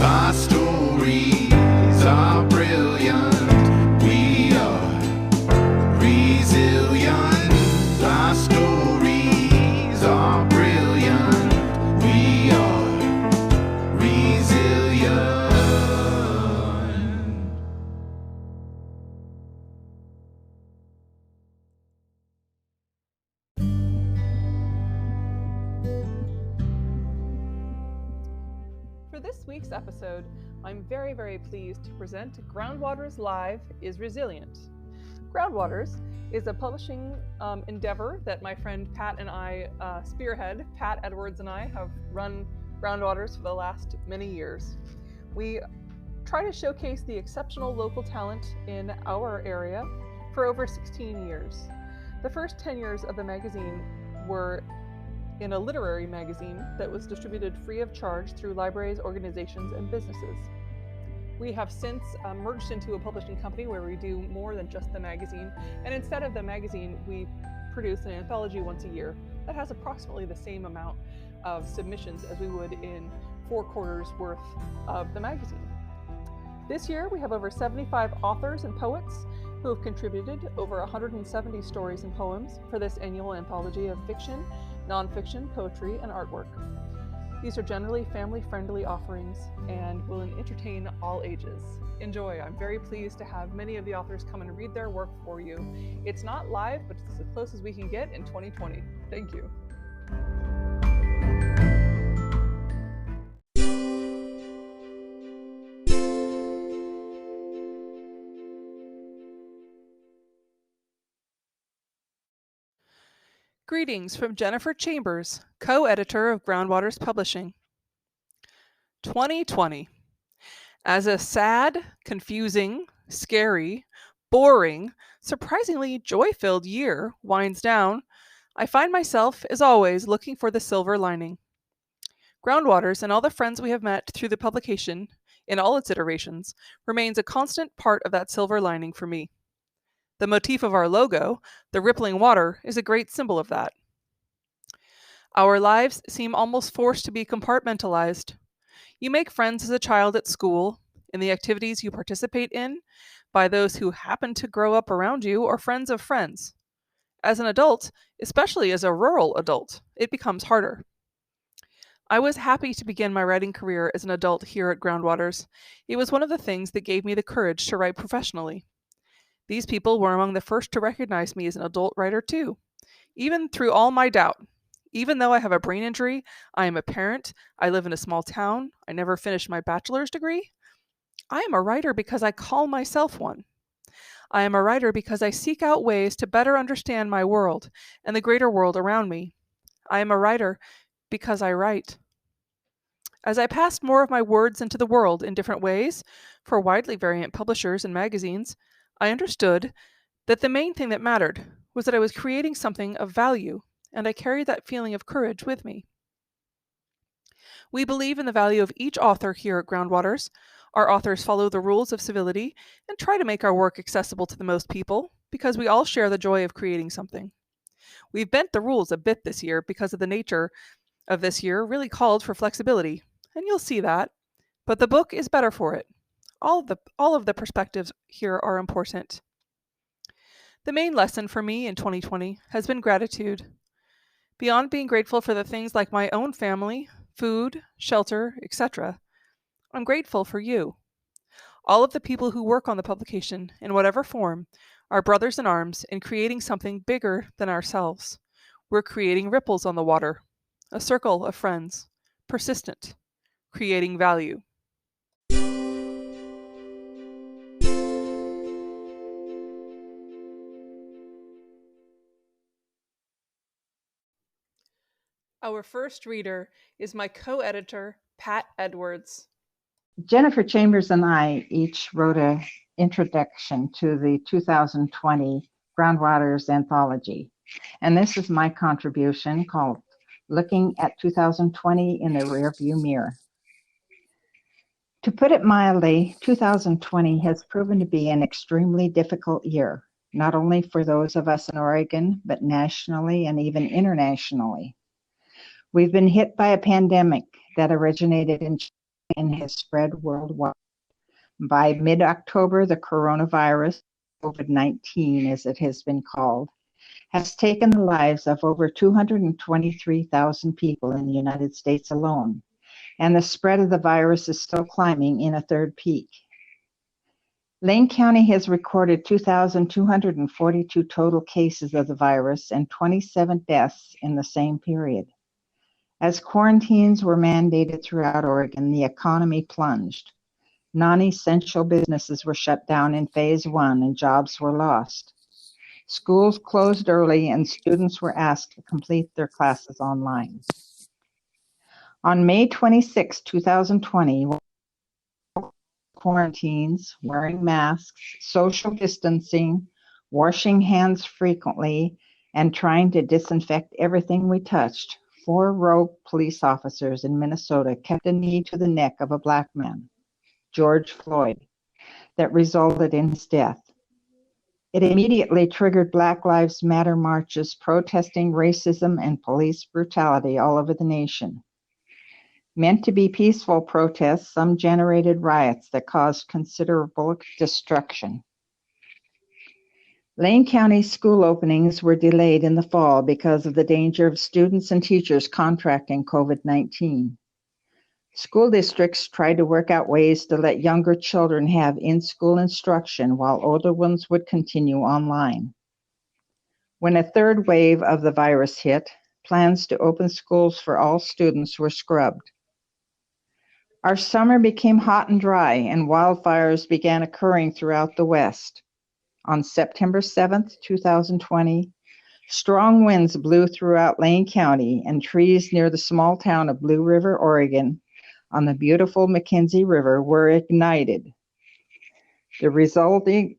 Our stories are brilliant. We are resilient. Our stories are brilliant. We are resilient. For this week's episode, I'm very, very pleased to present Groundwaters Live is Resilient. Groundwaters is a publishing endeavor that my friend Pat and I spearhead. Pat Edwards and I have run Groundwaters for the last many years. We try to showcase the exceptional local talent in our area for over 16 years. The first 10 years of the magazine were in a literary magazine that was distributed free of charge through libraries, organizations, and businesses. We have since merged into a publishing company where we do more than just the magazine, and instead of the magazine, we produce an anthology once a year that has approximately the same amount of submissions as we would in 4 quarters worth of the magazine. This year, we have over 75 authors and poets who have contributed over 170 stories and poems for this annual anthology of fiction, nonfiction, poetry, and artwork. These are generally family-friendly offerings and will entertain all ages. Enjoy. I'm very pleased to have many of the authors come and read their work for you. It's not live, but it's as close as we can get in 2020. Thank you. Greetings from Jennifer Chambers, co-editor of Groundwaters Publishing. 2020. As a sad, confusing, scary, boring, surprisingly joy-filled year winds down, I find myself, as always, looking for the silver lining. Groundwaters and all the friends we have met through the publication, in all its iterations, remains a constant part of that silver lining for me. The motif of our logo, the rippling water, is a great symbol of that. Our lives seem almost forced to be compartmentalized. You make friends as a child at school, in the activities you participate in, by those who happen to grow up around you or friends of friends. As an adult, especially as a rural adult, it becomes harder. I was happy to begin my writing career as an adult here at Groundwaters. It was one of the things that gave me the courage to write professionally. These people were among the first to recognize me as an adult writer too, even through all my doubt. Even though I have a brain injury, I am a parent, I live in a small town, I never finished my bachelor's degree. I am a writer because I call myself one. I am a writer because I seek out ways to better understand my world and the greater world around me. I am a writer because I write. As I passed more of my words into the world in different ways, for widely variant publishers and magazines, I understood that the main thing that mattered was that I was creating something of value, and I carried that feeling of courage with me. We believe in the value of each author here at Groundwaters. Our authors follow the rules of civility and try to make our work accessible to the most people because we all share the joy of creating something. We've bent the rules a bit this year because of the nature of this year really called for flexibility, and you'll see that, but the book is better for it. All of the perspectives here are important. The main lesson for me in 2020 has been gratitude. Beyond being grateful for the things like my own family, food, shelter, etc., I'm grateful for you. All of the people who work on the publication, in whatever form, are brothers in arms in creating something bigger than ourselves. We're creating ripples on the water, a circle of friends, persistent, creating value. Our first reader is my co-editor, Pat Edwards. Jennifer Chambers and I each wrote an introduction to the 2020 Groundwaters Anthology. And this is my contribution called Looking at 2020 in the Rearview Mirror. To put it mildly, 2020 has proven to be an extremely difficult year, not only for those of us in Oregon, but nationally and even internationally. We've been hit by a pandemic that originated in and has spread worldwide. By mid-October, the coronavirus, COVID-19 as it has been called, has taken the lives of over 223,000 people in the United States alone, and the spread of the virus is still climbing in a third peak. Lane County has recorded 2,242 total cases of the virus and 27 deaths in the same period. As quarantines were mandated throughout Oregon, the economy plunged. Non-essential businesses were shut down in phase 1 and jobs were lost. Schools closed early and students were asked to complete their classes online. On May 26, 2020, quarantines, wearing masks, social distancing, washing hands frequently, and trying to disinfect everything we touched, 4 rogue police officers in Minnesota kept a knee to the neck of a black man, George Floyd, that resulted in his death. It immediately triggered Black Lives Matter marches protesting racism and police brutality all over the nation. Meant to be peaceful protests, some generated riots that caused considerable destruction. Lane County school openings were delayed in the fall because of the danger of students and teachers contracting COVID-19. School districts tried to work out ways to let younger children have in-school instruction while older ones would continue online. When a third wave of the virus hit, plans to open schools for all students were scrubbed. Our summer became hot and dry, and wildfires began occurring throughout the West. On September 7, 2020, strong winds blew throughout Lane County, and trees near the small town of Blue River, Oregon, on the beautiful McKenzie River were ignited. The resulting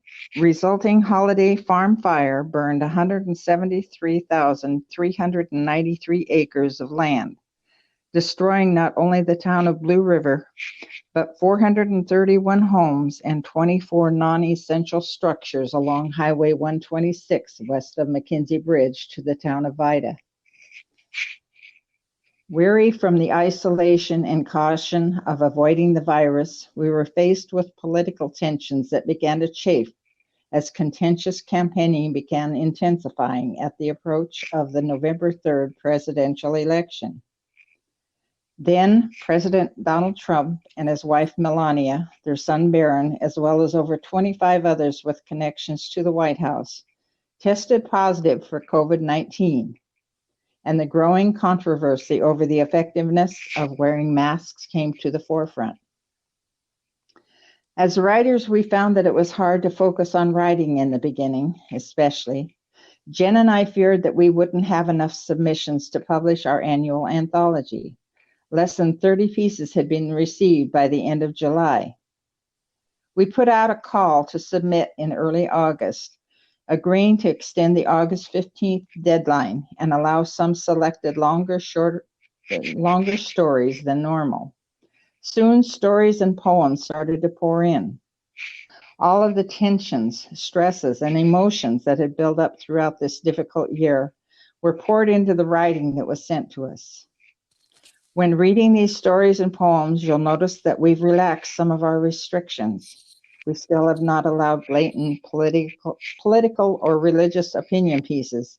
holiday farm fire burned 173,393 acres of land, destroying not only the town of Blue River, but 431 homes and 24 non-essential structures along Highway 126 west of McKenzie Bridge to the town of Vida. Weary from the isolation and caution of avoiding the virus, we were faced with political tensions that began to chafe as contentious campaigning began intensifying at the approach of the November 3rd presidential election. Then President Donald Trump and his wife Melania, their son Barron, as well as over 25 others with connections to the White House, tested positive for COVID-19, and the growing controversy over the effectiveness of wearing masks came to the forefront. As writers, we found that it was hard to focus on writing in the beginning, especially. Jen and I feared that we wouldn't have enough submissions to publish our annual anthology. Less than 30 pieces had been received by the end of July. We put out a call to submit in early August, agreeing to extend the August 15th deadline and allow some selected longer stories than normal. Soon, stories and poems started to pour in. All of the tensions, stresses, and emotions that had built up throughout this difficult year were poured into the writing that was sent to us. When reading these stories and poems, you'll notice that we've relaxed some of our restrictions. We still have not allowed blatant political or religious opinion pieces,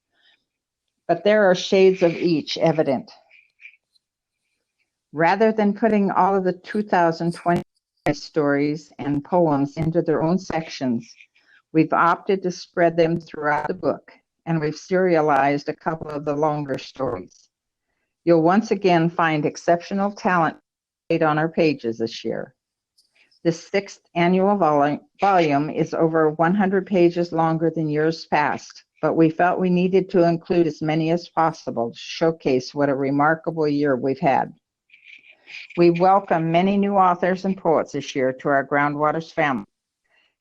but there are shades of each evident. Rather than putting all of the 2020 stories and poems into their own sections, we've opted to spread them throughout the book, and we've serialized a couple of the longer stories. You'll once again find exceptional talent on our pages this year. The 6th annual volume is over 100 pages longer than years past, but we felt we needed to include as many as possible to showcase what a remarkable year we've had. We welcome many new authors and poets this year to our Groundwaters family.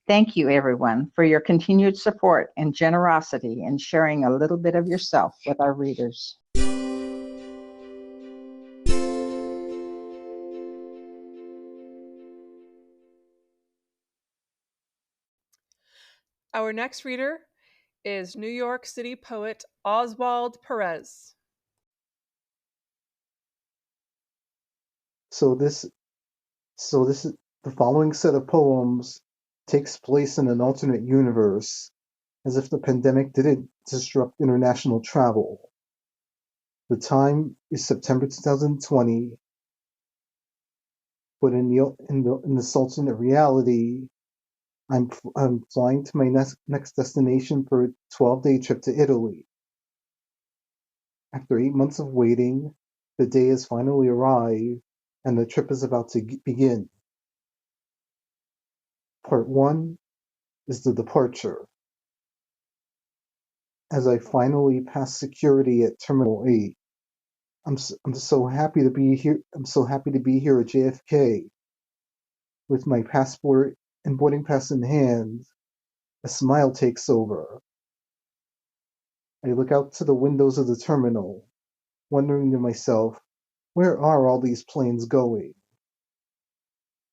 Thank you, everyone, for your continued support and generosity in sharing a little bit of yourself with our readers. Our next reader is New York City poet Oswald Perez. So this So the following set of poems takes place in an alternate universe, as if the pandemic didn't disrupt international travel. The time is September 2020, but in this alternate reality, I'm flying to my next destination for a 12-day trip to Italy. After 8 months of waiting, the day has finally arrived, and the trip is about to begin. Part 1 is the departure. As I finally pass security at Terminal 8, I'm so happy to be here. I'm so happy to be here at JFK with my passport and boarding pass in hand. A smile takes over. I look out to the windows of the terminal, wondering to myself, where are all these planes going?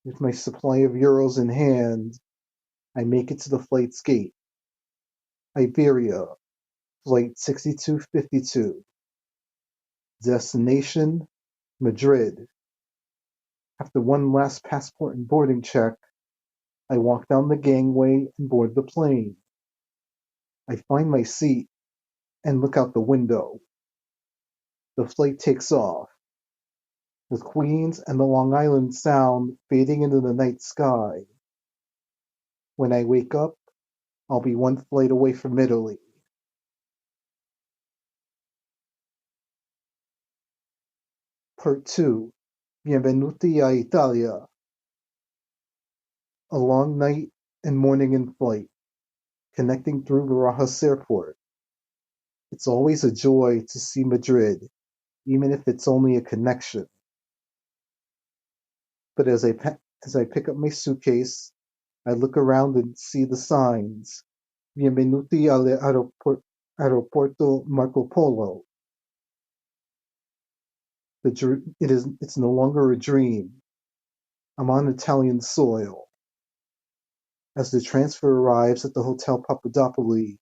With my supply of euros in hand, I make it to the flight's gate. Iberia, flight 6252. Destination, Madrid. After one last passport and boarding check, I walk down the gangway and board the plane. I find my seat and look out the window. The flight takes off, with Queens and the Long Island Sound fading into the night sky. When I wake up, I'll be one flight away from Italy. Part 2. Benvenuti a Italia. A long night and morning in flight, connecting through Barajas Airport. It's always a joy to see Madrid, even if it's only a connection. But as I pick up my suitcase, I look around and see the signs. Benvenuti all'aeroporto Marco Polo. It's no longer a dream. I'm on Italian soil. As the transfer arrives at the Hotel Papadopoli,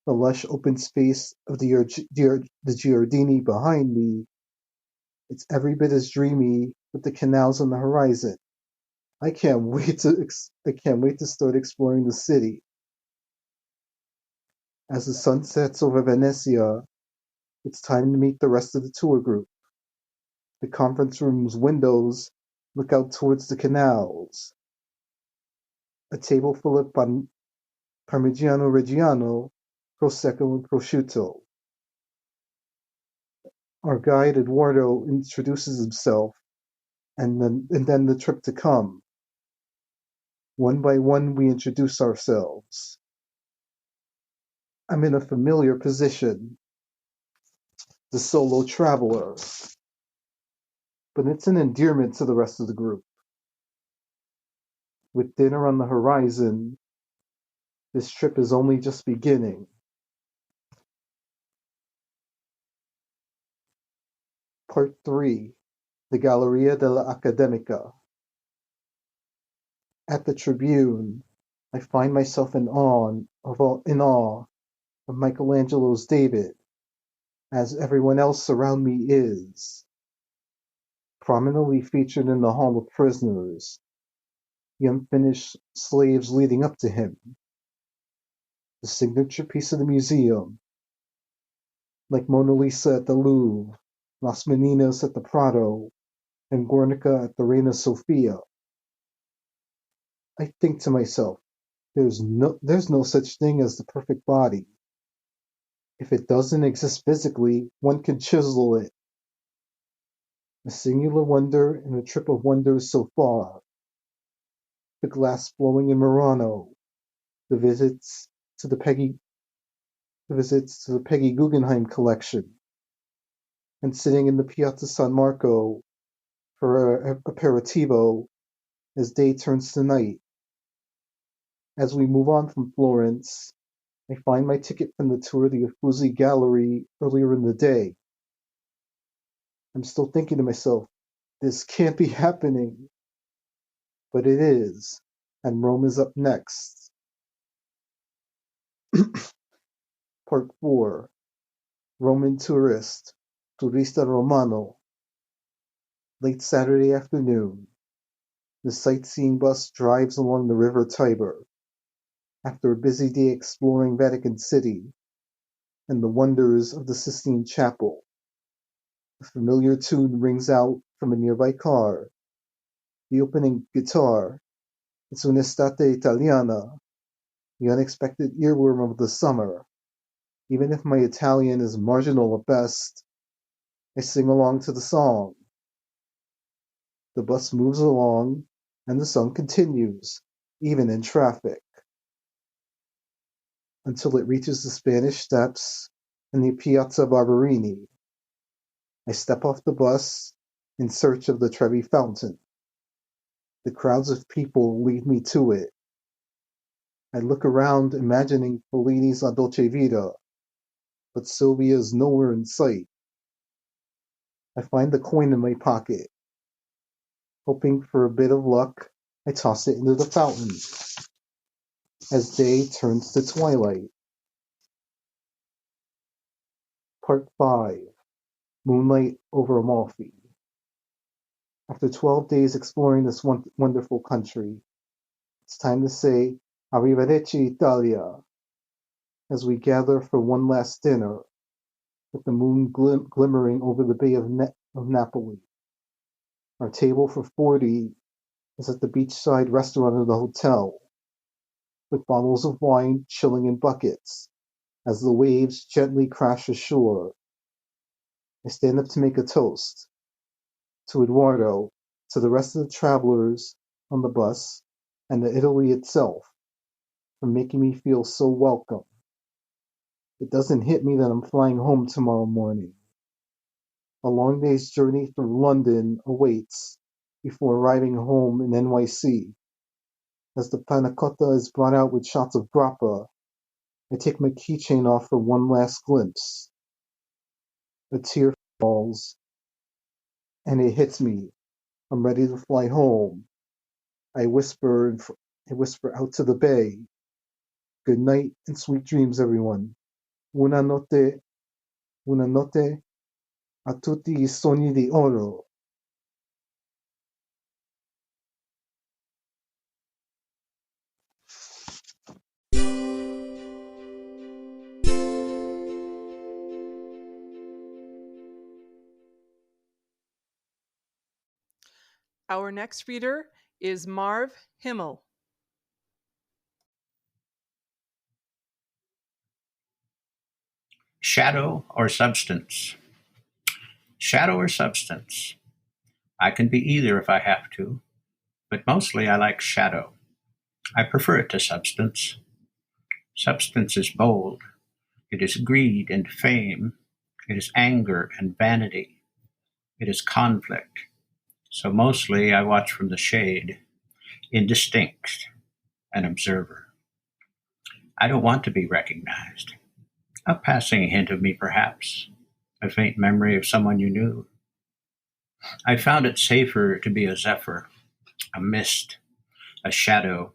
the lush open space of the Giardini behind me, it's every bit as dreamy with the canals on the horizon. I can't wait to start exploring the city. As the sun sets over Venezia, it's time to meet the rest of the tour group. The conference room's windows look out towards the canals. A table full of Parmigiano Reggiano, Prosecco and Prosciutto. Our guide Eduardo introduces himself, and then the trip to come. One by one we introduce ourselves. I'm in a familiar position, the solo traveler, but it's an endearment to the rest of the group. With dinner on the horizon, this trip is only just beginning. Part 3. The Galleria della Accademica. At the Tribune, I find myself in awe of Michelangelo's David, as everyone else around me is. Prominently featured in the Hall of Prisoners, the unfinished slaves leading up to him, the signature piece of the museum, like Mona Lisa at the Louvre, Las Meninas at the Prado, and Guernica at the Reina Sofia. I think to myself, there's no such thing as the perfect body. If it doesn't exist physically, one can chisel it. A singular wonder and a trip of wonders so far. The glass flowing in Murano, the visits to the Peggy Guggenheim collection, and sitting in the Piazza San Marco for an aperitivo as day turns to night. As we move on from Florence, I find my ticket from the tour of the Uffizi Gallery earlier in the day. I'm still thinking to myself, this can't be happening. But it is, and Rome is up next. Part 4. Roman Tourist, Turista Romano. Late Saturday afternoon. The sightseeing bus drives along the river Tiber. After a busy day exploring Vatican City and the wonders of the Sistine Chapel, a familiar tune rings out from a nearby car. The opening guitar, It's un'estate italiana, the unexpected earworm of the summer. Even if my Italian is marginal at best, I sing along to the song. The bus moves along, and the song continues, even in traffic, until it reaches the Spanish Steps and the Piazza Barberini. I step off the bus in search of the Trevi Fountain. The crowds of people lead me to it. I look around imagining Fellini's La Dolce Vita, but Sylvia is nowhere in sight. I find the coin in my pocket. Hoping for a bit of luck, I toss it into the fountain. As day turns to twilight. Part 5. Moonlight over Amalfi. After 12 days exploring this wonderful country, it's time to say Arrivederci Italia, as we gather for one last dinner, with the moon glimmering over the Bay of Napoli. Our table for 40 is at the beachside restaurant of the hotel, with bottles of wine chilling in buckets as the waves gently crash ashore. I stand up to make a toast to Eduardo, to the rest of the travelers on the bus, and to Italy itself for making me feel so welcome. It doesn't hit me that I'm flying home tomorrow morning. A long day's journey through London awaits before arriving home in NYC. As the panna cotta is brought out with shots of grappa, I take my keychain off for one last glimpse. A tear falls, and it hits me. I'm ready to fly home. I whisper out to the bay. Good night and sweet dreams, everyone. Buonanotte a tutti I sogni di oro. Our next reader is Marv Himmel. Shadow or substance? Shadow or substance? I can be either if I have to, but mostly I like shadow. I prefer it to substance. Substance is bold. It is greed and fame. It is anger and vanity. It is conflict. So mostly I watch from the shade, indistinct, an observer. I don't want to be recognized. A passing hint of me, perhaps. A faint memory of someone you knew. I found it safer to be a zephyr, a mist, a shadow.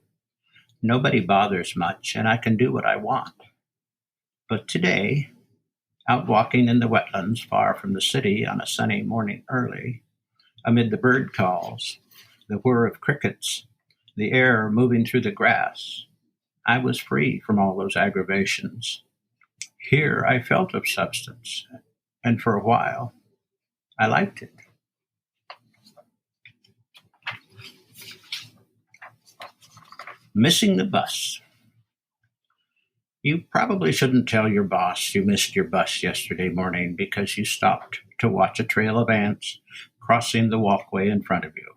Nobody bothers much, and I can do what I want. But today, out walking in the wetlands far from the city on a sunny morning early, amid the bird calls, the whir of crickets, the air moving through the grass, I was free from all those aggravations. Here I felt of substance, and for a while, I liked it. Missing the bus. You probably shouldn't tell your boss you missed your bus yesterday morning because you stopped to watch a trail of ants crossing the walkway in front of you,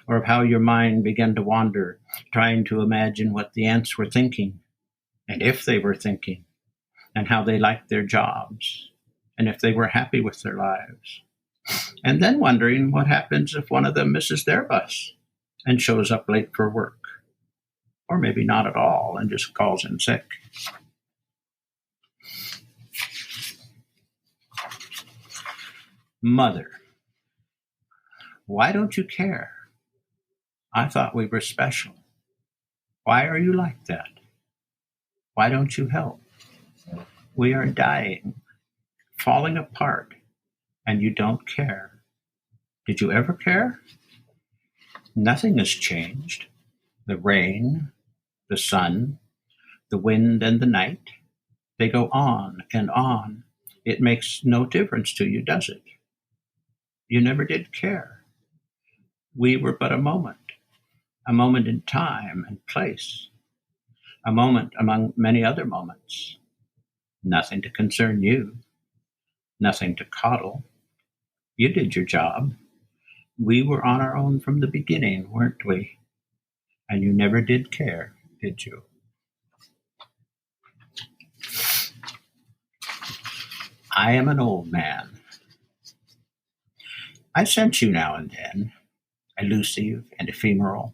or of how your mind began to wander, trying to imagine what the ants were thinking, and if they were thinking, and how they liked their jobs, and if they were happy with their lives. And then wondering what happens if one of them misses their bus and shows up late for work. Or maybe not at all and just calls in sick. Mother, why don't you care? I thought we were special. Why are you like that? Why don't you help? We are dying, falling apart, and you don't care. Did you ever care? Nothing has changed. The rain, the sun, the wind, and the night, they go on and on. It makes no difference to you, does it? You never did care. We were but a moment in time and place, a moment among many other moments. Nothing to concern you, nothing to coddle. You did your job. We were on our own from the beginning, weren't we? And you never did care, did you? I am an old man. I sense you now and then, elusive and ephemeral.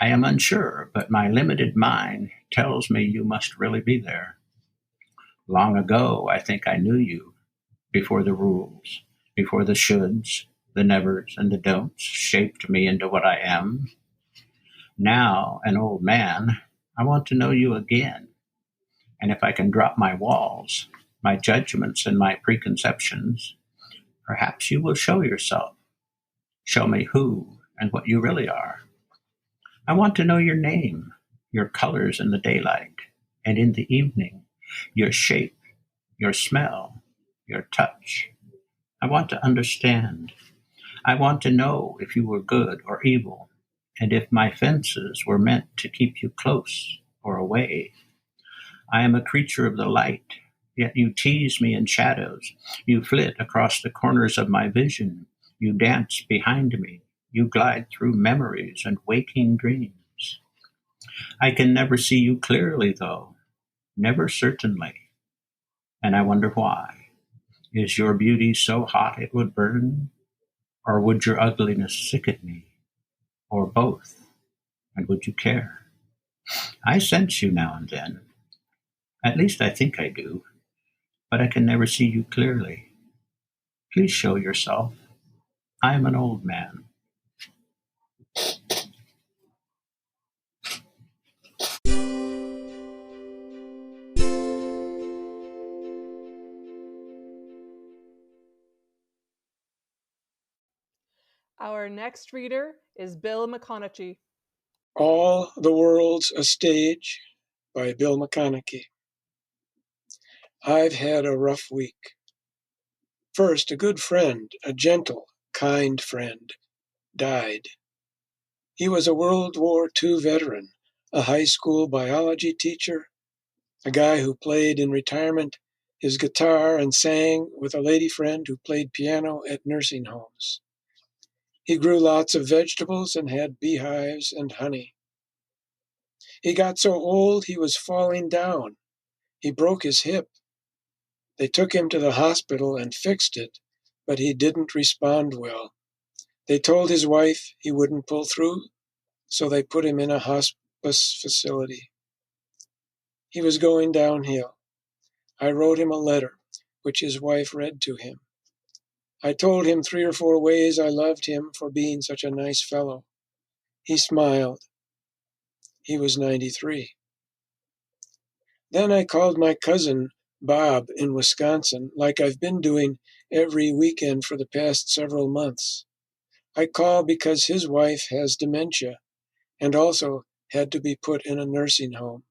I am unsure, but my limited mind tells me you must really be there. Long ago, I think I knew you, before the rules, before the shoulds, the nevers, and the don'ts shaped me into what I am. Now, an old man, I want to know you again. And if I can drop my walls, my judgments, and my preconceptions, perhaps you will show yourself. Show me who and what you really are. I want to know your name, your colors in the daylight and in the evening, your shape, your smell, your touch. I want to understand. I want to know if you were good or evil, and if my fences were meant to keep you close or away. I am a creature of the light, yet you tease me in shadows. You flit across the corners of my vision. You dance behind me. You glide through memories and waking dreams. I can never see you clearly, though, never certainly. And I wonder why. Is your beauty so hot it would burn? Or would your ugliness sicken me? Or both? And would you care? I sense you now and then. At least I think I do. But I can never see you clearly. Please show yourself. I am an old man. Our next reader is Bill McConaughey. All the World's a Stage by Bill McConaughey. I've had a rough week. First, a good friend, a gentle, kind friend, died. He was a World War II veteran, a high school biology teacher, a guy who played in retirement his guitar and sang with a lady friend who played piano at nursing homes. He grew lots of vegetables and had beehives and honey. He got so old he was falling down. He broke his hip. They took him to the hospital and fixed it, but he didn't respond well. They told his wife he wouldn't pull through, so they put him in a hospice facility. He was going downhill. I wrote him a letter, which his wife read to him. I told him 3 or 4 ways I loved him for being such a nice fellow. He smiled. He was 93. Then I called my cousin, Bob, in Wisconsin, like I've been doing every weekend for the past several months. I called because his wife has dementia and also had to be put in a nursing home.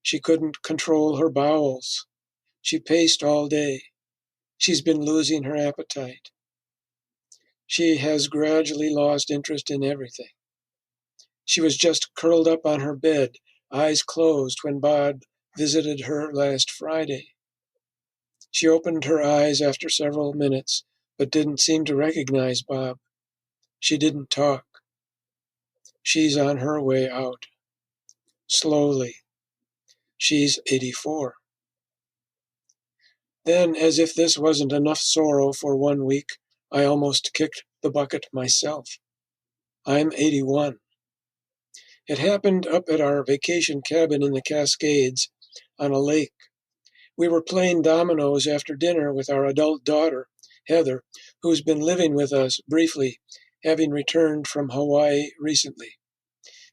She couldn't control her bowels. She paced all day. She's been losing her appetite. She has gradually lost interest in everything. She was just curled up on her bed, eyes closed, when Bob visited her last Friday. She opened her eyes after several minutes, but didn't seem to recognize Bob. She didn't talk. She's on her way out. Slowly. She's 84. Then, as if this wasn't enough sorrow for 1 week, I almost kicked the bucket myself. I'm 81. It happened up at our vacation cabin in the Cascades on a lake. We were playing dominoes after dinner with our adult daughter, Heather, who's been living with us briefly, having returned from Hawaii recently.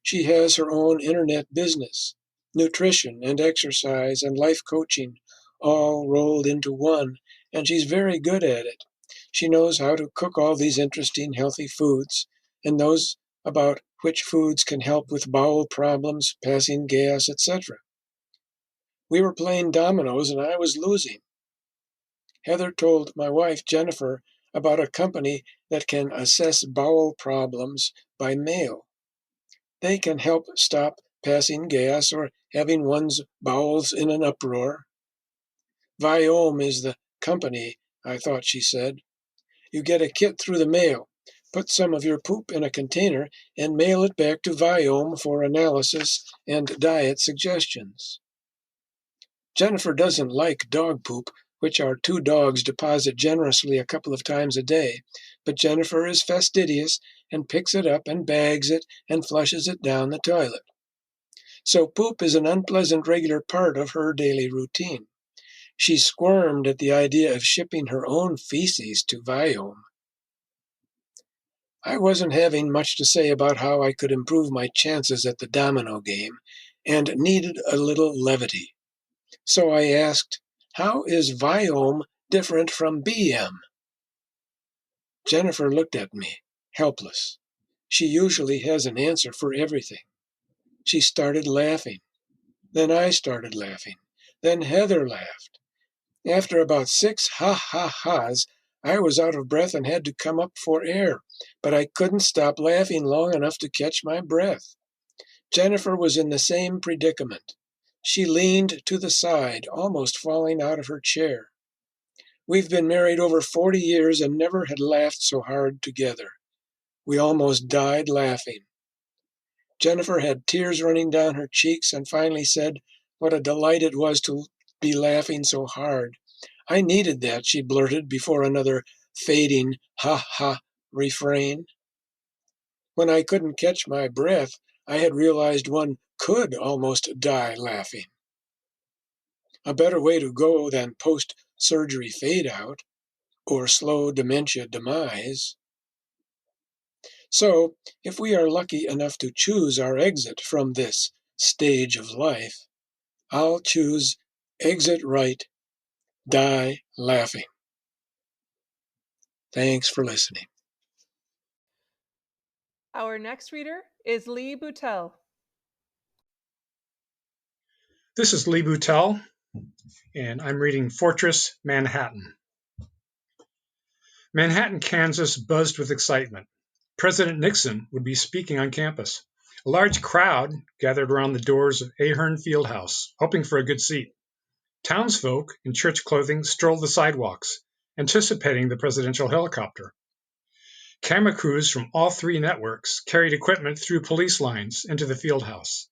She has her own internet business, nutrition and exercise and life coaching all rolled into one, and she's very good at it. She knows how to cook all these interesting, healthy foods and knows about which foods can help with bowel problems, passing gas, etc. We were playing dominoes and I was losing. Heather told my wife, Jennifer, about a company that can assess bowel problems by mail. They can help stop passing gas or having one's bowels in an uproar. Viome is the company, I thought she said. You get a kit through the mail, put some of your poop in a container, and mail it back to Viome for analysis and diet suggestions. Jennifer doesn't like dog poop, which our 2 dogs deposit generously a couple of times a day, but Jennifer is fastidious and picks it up and bags it and flushes it down the toilet. So poop is an unpleasant regular part of her daily routine. She squirmed at the idea of shipping her own feces to Viome. I wasn't having much to say about how I could improve my chances at the domino game and needed a little levity. So I asked, how is Viome different from BM? Jennifer looked at me, helpless. She usually has an answer for everything. She started laughing. Then I started laughing. Then Heather laughed. After about 6 ha-ha-ha's, I was out of breath and had to come up for air, but I couldn't stop laughing long enough to catch my breath. Jennifer was in the same predicament. She leaned to the side, almost falling out of her chair. We've been married over 40 years and never had laughed so hard together. We almost died laughing. Jennifer had tears running down her cheeks and finally said what a delight it was to be laughing so hard. I needed that, she blurted before another fading ha-ha refrain. When I couldn't catch my breath, I had realized one could almost die laughing. A better way to go than post-surgery fade-out or slow dementia demise. So, if we are lucky enough to choose our exit from this stage of life, I'll choose exit right, die laughing. Thanks for listening. Our next reader is Lee Boutel. This is Lee Boutel, and I'm reading Fortress, Manhattan. Manhattan, Kansas buzzed with excitement. President Nixon would be speaking on campus. A large crowd gathered around the doors of Ahern Fieldhouse, hoping for a good seat. Townsfolk in church clothing strolled the sidewalks, anticipating the presidential helicopter. Camera crews from all 3 networks carried equipment through police lines into the fieldhouse.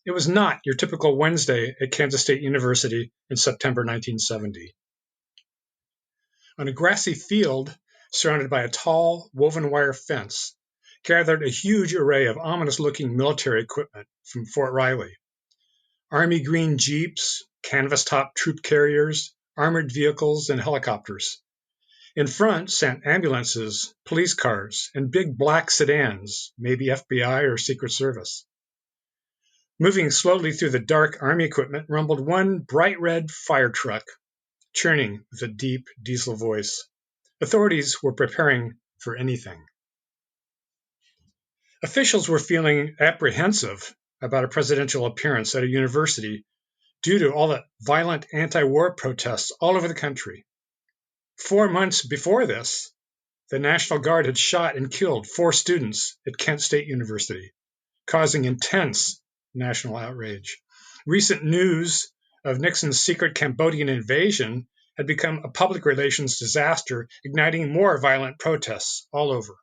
It was not your typical Wednesday at Kansas State University in September 1970. On a grassy field surrounded by a tall, woven wire fence, gathered a huge array of ominous-looking military equipment from Fort Riley. Army green jeeps, canvas-top troop carriers, armored vehicles, and helicopters. In front sat ambulances, police cars, and big black sedans, maybe FBI or Secret Service. Moving slowly through the dark Army equipment rumbled one bright red fire truck, churning with a deep diesel voice. Authorities were preparing for anything. Officials were feeling apprehensive about a presidential appearance at a university due to all the violent anti-war protests all over the country. 4 months before this, the National Guard had shot and killed 4 students at Kent State University, causing intense national outrage. Recent news of Nixon's secret Cambodian invasion had become a public relations disaster, igniting more violent protests all over.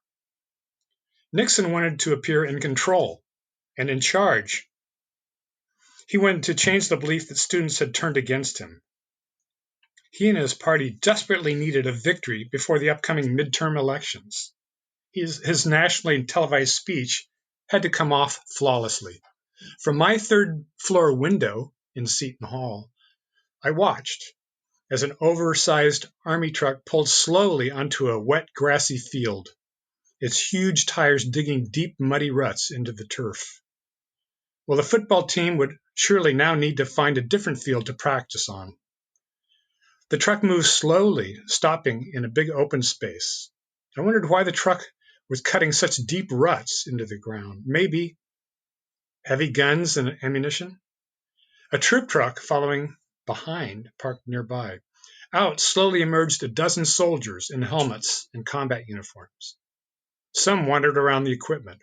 Nixon wanted to appear in control and in charge. He wanted to change the belief that students had turned against him. He and his party desperately needed a victory before the upcoming midterm elections. His nationally televised speech had to come off flawlessly. From my 3rd floor window in Seton Hall, I watched as an oversized Army truck pulled slowly onto a wet, grassy field, its huge tires digging deep, muddy ruts into the turf. Well, the football team would surely now need to find a different field to practice on. The truck moved slowly, stopping in a big open space. I wondered why the truck was cutting such deep ruts into the ground? Maybe heavy guns and ammunition? A troop truck following behind parked nearby. Out slowly emerged a dozen soldiers in helmets and combat uniforms. Some wandered around the equipment.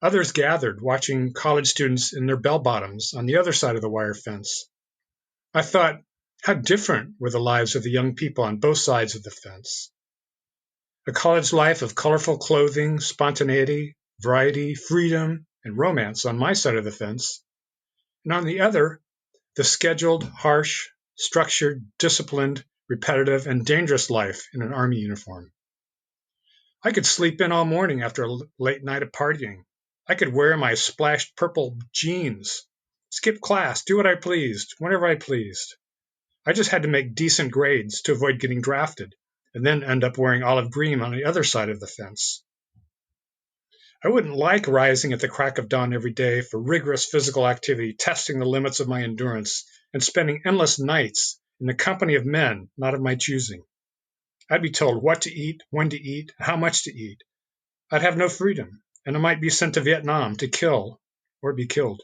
Others gathered, watching college students in their bell-bottoms on the other side of the wire fence. I thought, how different were the lives of the young people on both sides of the fence. A college life of colorful clothing, spontaneity, variety, freedom, and romance on my side of the fence, and on the other, the scheduled, harsh, structured, disciplined, repetitive, and dangerous life in an army uniform. I could sleep in all morning after a late night of partying. I could wear my splashed purple jeans, skip class, do what I pleased, whenever I pleased. I just had to make decent grades to avoid getting drafted, and then end up wearing olive green on the other side of the fence. I wouldn't like rising at the crack of dawn every day for rigorous physical activity, testing the limits of my endurance, and spending endless nights in the company of men not of my choosing. I'd be told what to eat, when to eat, how much to eat. I'd have no freedom, and I might be sent to Vietnam to kill or be killed.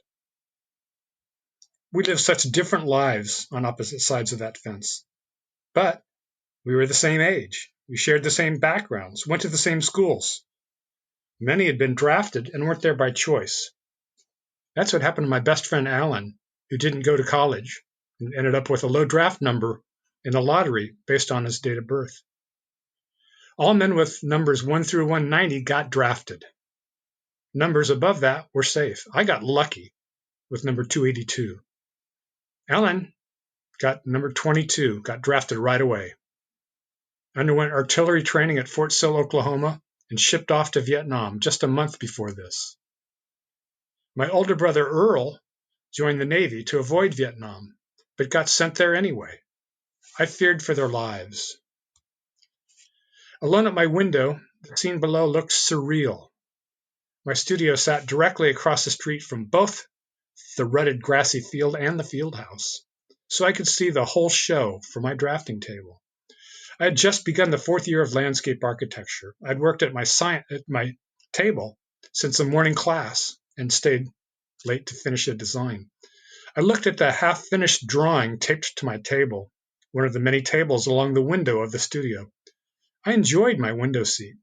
We lived such different lives on opposite sides of that fence. But we were the same age. We shared the same backgrounds, went to the same schools. Many had been drafted and weren't there by choice. That's what happened to my best friend Alan, who didn't go to college and ended up with a low draft number in the lottery based on his date of birth. All men with numbers 1 through 190 got drafted. Numbers above that were safe. I got lucky with number 282. Alan got number 22, got drafted right away. Underwent artillery training at Fort Sill, Oklahoma, and shipped off to Vietnam just a month before this. My older brother Earl joined the Navy to avoid Vietnam, but got sent there anyway. I feared for their lives. Alone at my window, the scene below looked surreal. My studio sat directly across the street from both the rutted grassy field and the field house, so I could see the whole show from my drafting table. I had just begun the 4th year of landscape architecture. I'd worked at my table since the morning class and stayed late to finish a design. I looked at the half-finished drawing taped to my table, one of the many tables along the window of the studio. I enjoyed my window seat.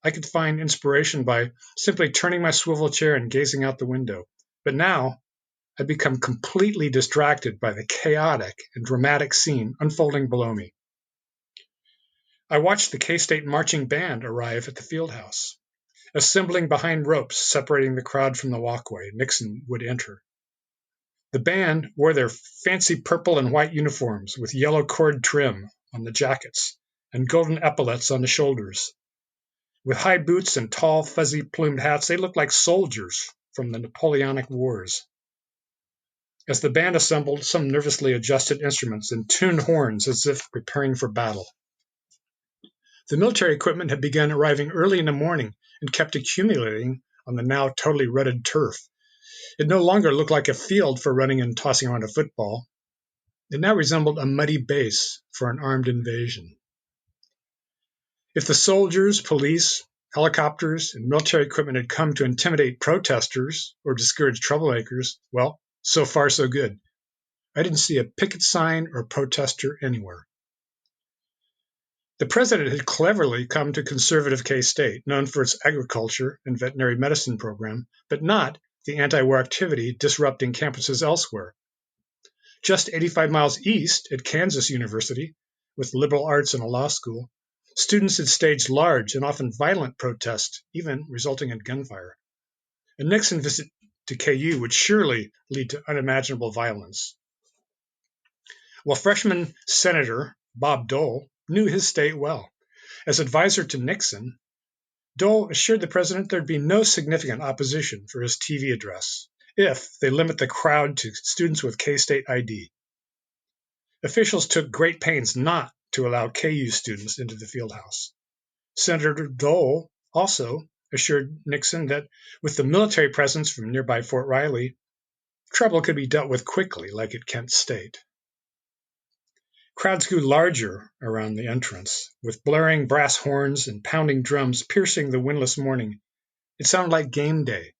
I could find inspiration by simply turning my swivel chair and gazing out the window. But now, I'd become completely distracted by the chaotic and dramatic scene unfolding below me. I watched the K-State marching band arrive at the field house. Assembling behind ropes separating the crowd from the walkway, Nixon would enter. The band wore their fancy purple and white uniforms with yellow cord trim on the jackets and golden epaulets on the shoulders. With high boots and tall, fuzzy plumed hats, they looked like soldiers from the Napoleonic Wars. As the band assembled, some nervously adjusted instruments and tuned horns as if preparing for battle. The military equipment had begun arriving early in the morning and kept accumulating on the now totally rutted turf. It no longer looked like a field for running and tossing around a football. It now resembled a muddy base for an armed invasion. If the soldiers, police, helicopters, and military equipment had come to intimidate protesters or discourage troublemakers, well, so far so good. I didn't see a picket sign or protester anywhere. The president had cleverly come to conservative K-State, known for its agriculture and veterinary medicine program, but not the anti-war activity disrupting campuses elsewhere. Just 85 miles east at Kansas University, with liberal arts and a law school, students had staged large and often violent protests, even resulting in gunfire. A Nixon visit to KU would surely lead to unimaginable violence. While freshman Senator Bob Dole knew his state well. As advisor to Nixon, Dole assured the president there'd be no significant opposition for his TV address if they limit the crowd to students with K-State ID. Officials took great pains not to allow KU students into the fieldhouse. Senator Dole also assured Nixon that with the military presence from nearby Fort Riley, trouble could be dealt with quickly, like at Kent State. Crowds grew larger around the entrance, with blaring brass horns and pounding drums piercing the windless morning. It sounded like game day.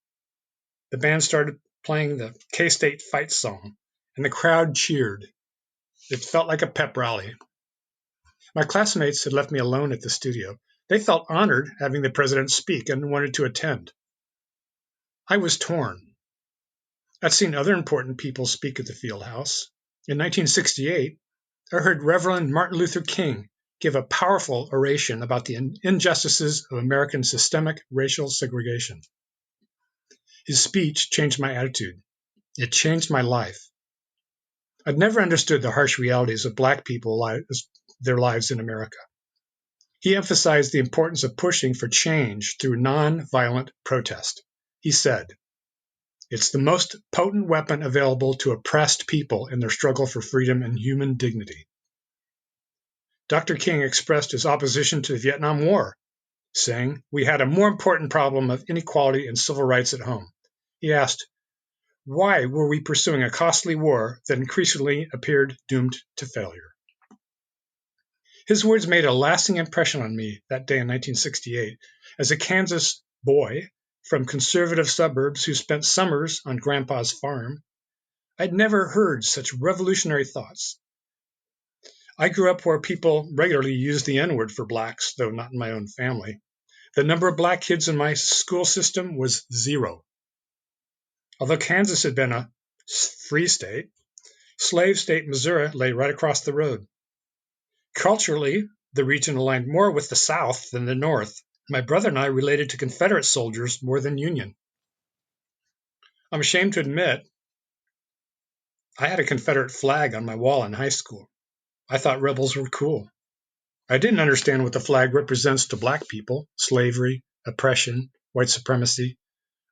The band started playing the K-State fight song, and the crowd cheered. It felt like a pep rally. My classmates had left me alone at the studio. They felt honored having the president speak and wanted to attend. I was torn. I'd seen other important people speak at the field house. In 1968, I heard Reverend Martin Luther King give a powerful oration about the injustices of American systemic racial segregation. His speech changed my attitude. It changed my life. I'd never understood the harsh realities of Black people, their lives in America. He emphasized the importance of pushing for change through nonviolent protest. He said, "It's the most potent weapon available to oppressed people in their struggle for freedom and human dignity." Dr. King expressed his opposition to the Vietnam War, saying, "We had a more important problem of inequality and civil rights at home." He asked, why were we pursuing a costly war that increasingly appeared doomed to failure? His words made a lasting impression on me that day in 1968 as a Kansas boy from conservative suburbs who spent summers on Grandpa's farm. I'd never heard such revolutionary thoughts. I grew up where people regularly used the N-word for Blacks, though not in my own family. The number of Black kids in my school system was 0. Although Kansas had been a free state, slave state Missouri lay right across the road. Culturally, the region aligned more with the South than the North. My brother and I related to Confederate soldiers more than Union. I'm ashamed to admit, I had a Confederate flag on my wall in high school. I thought rebels were cool. I didn't understand what the flag represents to Black people: slavery, oppression, white supremacy.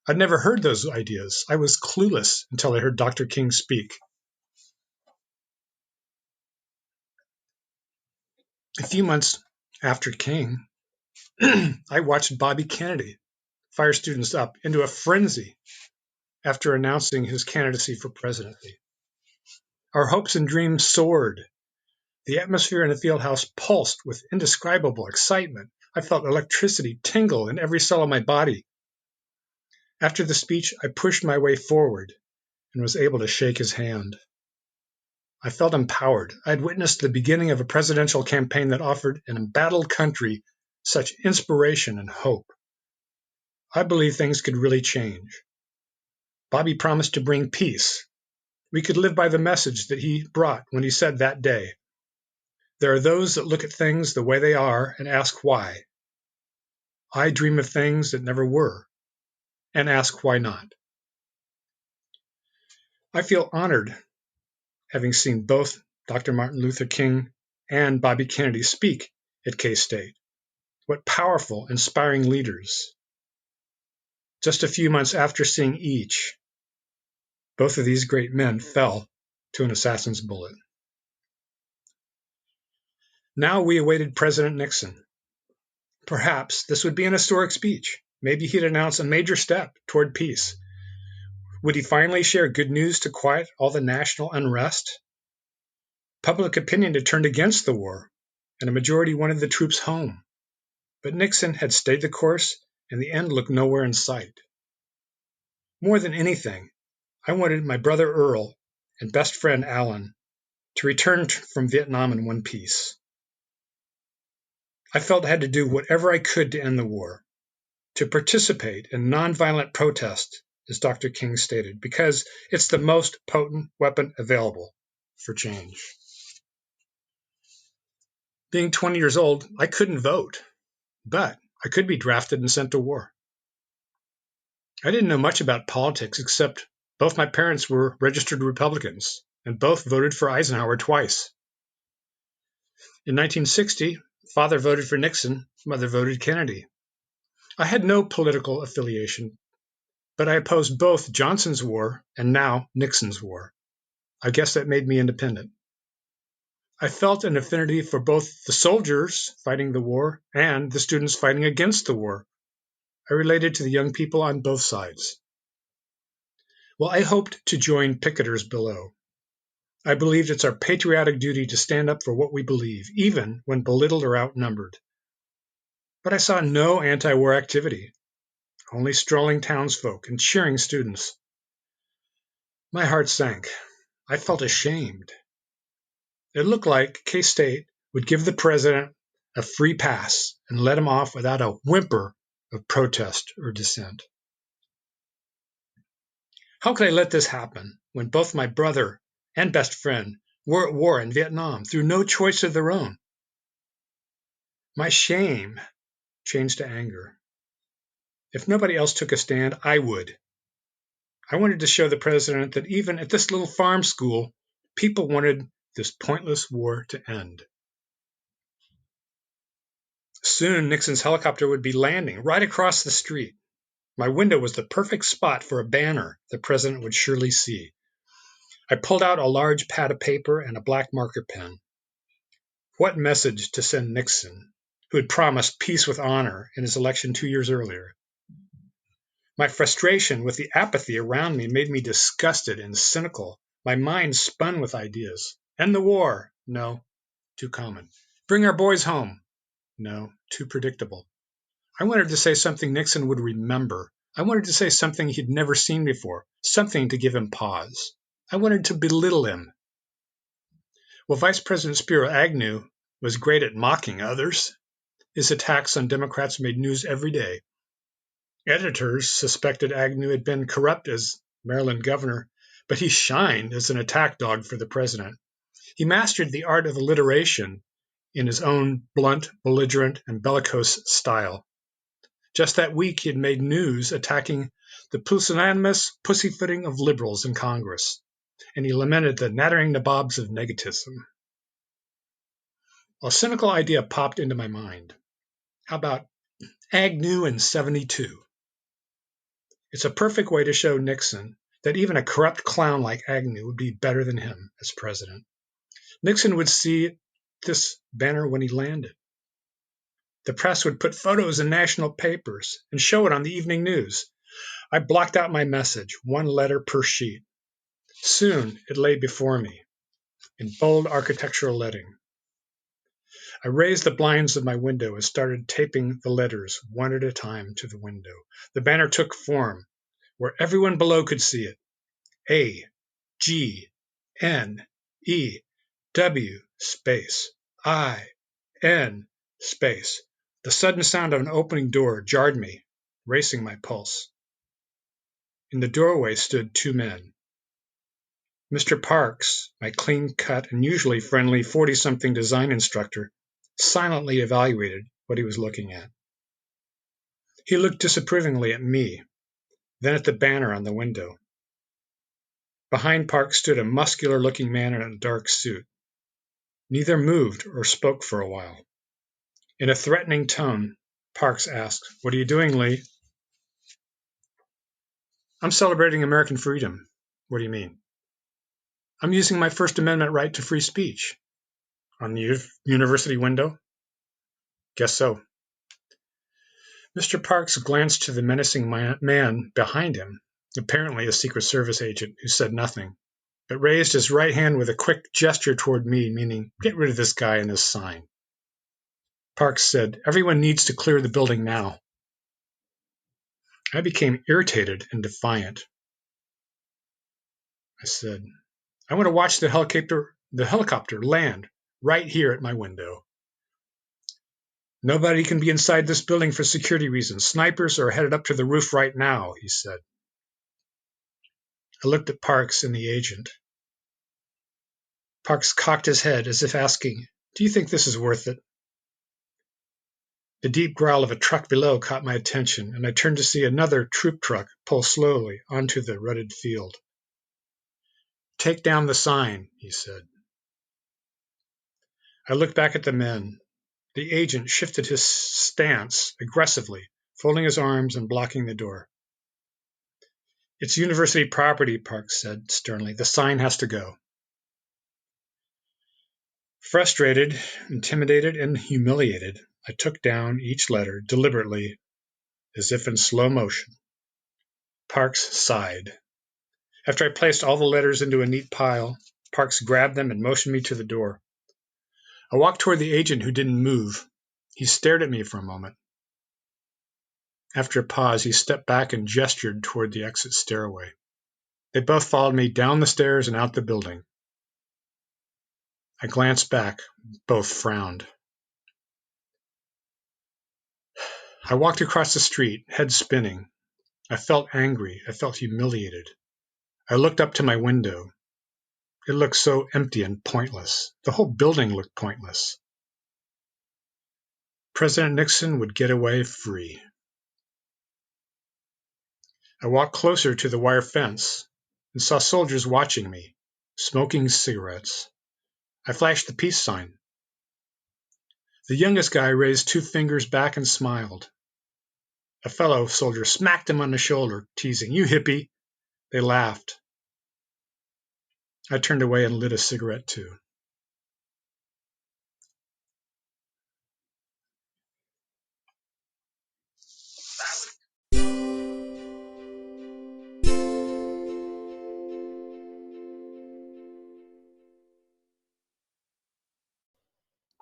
I'd never heard those ideas. I was clueless until I heard Dr. King speak. A few months after King, I watched Bobby Kennedy fire students up into a frenzy after announcing his candidacy for presidency. Our hopes and dreams soared. The atmosphere in the field house pulsed with indescribable excitement. I felt electricity tingle in every cell of my body. After the speech, I pushed my way forward and was able to shake his hand. I felt empowered. I had witnessed the beginning of a presidential campaign that offered an embattled country such inspiration and hope. I believed things could really change. Bobby promised to bring peace. We could live by the message that he brought when he said that day, "There are those that look at things the way they are and ask why. I dream of things that never were and ask why not." I feel honored having seen both Dr. Martin Luther King and Bobby Kennedy speak at K-State. What powerful, inspiring leaders. Just a few months after seeing each, both of these great men fell to an assassin's bullet. Now we awaited President Nixon. Perhaps this would be an historic speech. Maybe he'd announce a major step toward peace. Would he finally share good news to quiet all the national unrest? Public opinion had turned against the war, and a majority wanted the troops home. But Nixon had stayed the course, and the end looked nowhere in sight. More than anything, I wanted my brother Earl and best friend Alan to return from Vietnam in one piece. I felt I had to do whatever I could to end the war, to participate in nonviolent protest, as Dr. King stated, because it's the most potent weapon available for change. Being 20 years old, I couldn't vote, but I could be drafted and sent to war. I didn't know much about politics except both my parents were registered Republicans and both voted for Eisenhower twice. In 1960, father voted for Nixon, mother voted Kennedy. I had no political affiliation, but I opposed both Johnson's war and now Nixon's war. I guess that made me independent. I felt an affinity for both the soldiers fighting the war and the students fighting against the war. I related to the young people on both sides. Well, I hoped to join picketers below. I believed it's our patriotic duty to stand up for what we believe, even when belittled or outnumbered. But I saw no anti-war activity, only strolling townsfolk and cheering students. My heart sank. I felt ashamed. It looked like K-State would give the president a free pass and let him off without a whimper of protest or dissent. How could I let this happen when both my brother and best friend were at war in Vietnam through no choice of their own? My shame changed to anger. If nobody else took a stand, I would. I wanted to show the president that even at this little farm school, people wanted this pointless war to end. Soon, Nixon's helicopter would be landing right across the street. My window was the perfect spot for a banner the president would surely see. I pulled out a large pad of paper and a black marker pen. What message to send Nixon, who had promised peace with honor in his election 2 years earlier? My frustration with the apathy around me made me disgusted and cynical. My mind spun with ideas. End the war? No, too common. Bring our boys home? No, too predictable. I wanted to say something Nixon would remember. I wanted to say something he'd never seen before, something to give him pause. I wanted to belittle him. Well, Vice President Spiro Agnew was great at mocking others. His attacks on Democrats made news every day. Editors suspected Agnew had been corrupt as Maryland governor, but he shined as an attack dog for the president. He mastered the art of alliteration in his own blunt, belligerent, and bellicose style. Just that week, he had made news attacking the pusillanimous pussyfooting of liberals in Congress, and he lamented the nattering nabobs of negativism. A cynical idea popped into my mind. How about Agnew in 72? It's a perfect way to show Nixon that even a corrupt clown like Agnew would be better than him as president. Nixon would see this banner when he landed. The press would put photos in national papers and show it on the evening news. I blocked out my message, one letter per sheet. Soon it lay before me in bold architectural lettering. I raised the blinds of my window and started taping the letters one at a time to the window. The banner took form where everyone below could see it. A, G, N, E, W, space, I, N, space. The sudden sound of an opening door jarred me, racing my pulse. In the doorway stood two men. Mr. Parks, my clean-cut and usually friendly 40-something design instructor, silently evaluated what he was looking at. He looked disapprovingly at me, then at the banner on the window. Behind Parks stood a muscular-looking man in a dark suit. Neither moved or spoke for a while. In a threatening tone, Parks asked, "What are you doing, Lee?" "I'm celebrating American freedom." "What do you mean?" "I'm using my First Amendment right to free speech." "On the university window?" "Guess so." Mr. Parks glanced to the menacing man behind him, apparently a Secret Service agent, who said nothing, but raised his right hand with a quick gesture toward me, meaning, "Get rid of this guy and this sign." Parks said, "Everyone needs to clear the building now." I became irritated and defiant. I said, "I want to watch the helicopter land right here at my window." "Nobody can be inside this building for security reasons. Snipers are headed up to the roof right now," he said. I looked at Parks and the agent. Parks cocked his head as if asking, "Do you think this is worth it?" The deep growl of a truck below caught my attention, and I turned to see another troop truck pull slowly onto the rutted field. "Take down the sign," he said. I looked back at the men. The agent shifted his stance aggressively, folding his arms and blocking the door. "It's university property," Parks said sternly. "The sign has to go." Frustrated, intimidated, and humiliated, I took down each letter deliberately, as if in slow motion. Parks sighed. After I placed all the letters into a neat pile, Parks grabbed them and motioned me to the door. I walked toward the agent who didn't move. He stared at me for a moment. After a pause, he stepped back and gestured toward the exit stairway. They both followed me down the stairs and out the building. I glanced back. Both frowned. I walked across the street, head spinning. I felt angry. I felt humiliated. I looked up to my window. It looked so empty and pointless. The whole building looked pointless. President Nixon would get away free. I walked closer to the wire fence and saw soldiers watching me, smoking cigarettes. I flashed the peace sign. The youngest guy raised 2 fingers back and smiled. A fellow soldier smacked him on the shoulder, teasing, "You hippie." They laughed. I turned away and lit a cigarette too.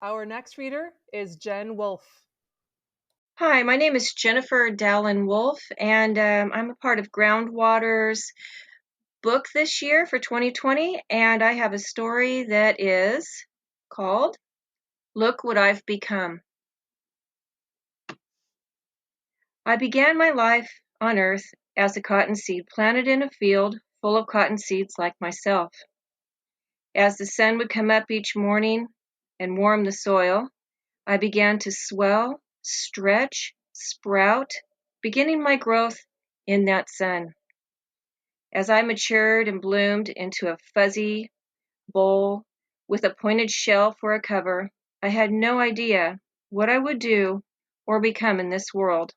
Our next reader is Jen Wolfe. Hi, my name is Jennifer Dallin Wolfe, and I'm a part of Groundwaters book this year for 2020, and I have a story that is called Look What I've Become. I began my life on Earth as a cotton seed planted in a field full of cotton seeds like myself. As the sun would come up each morning and warm the soil, I began to swell, stretch, sprout, beginning my growth in that sun. As I matured and bloomed into a fuzzy bowl with a pointed shell for a cover, I had no idea what I would do or become in this world.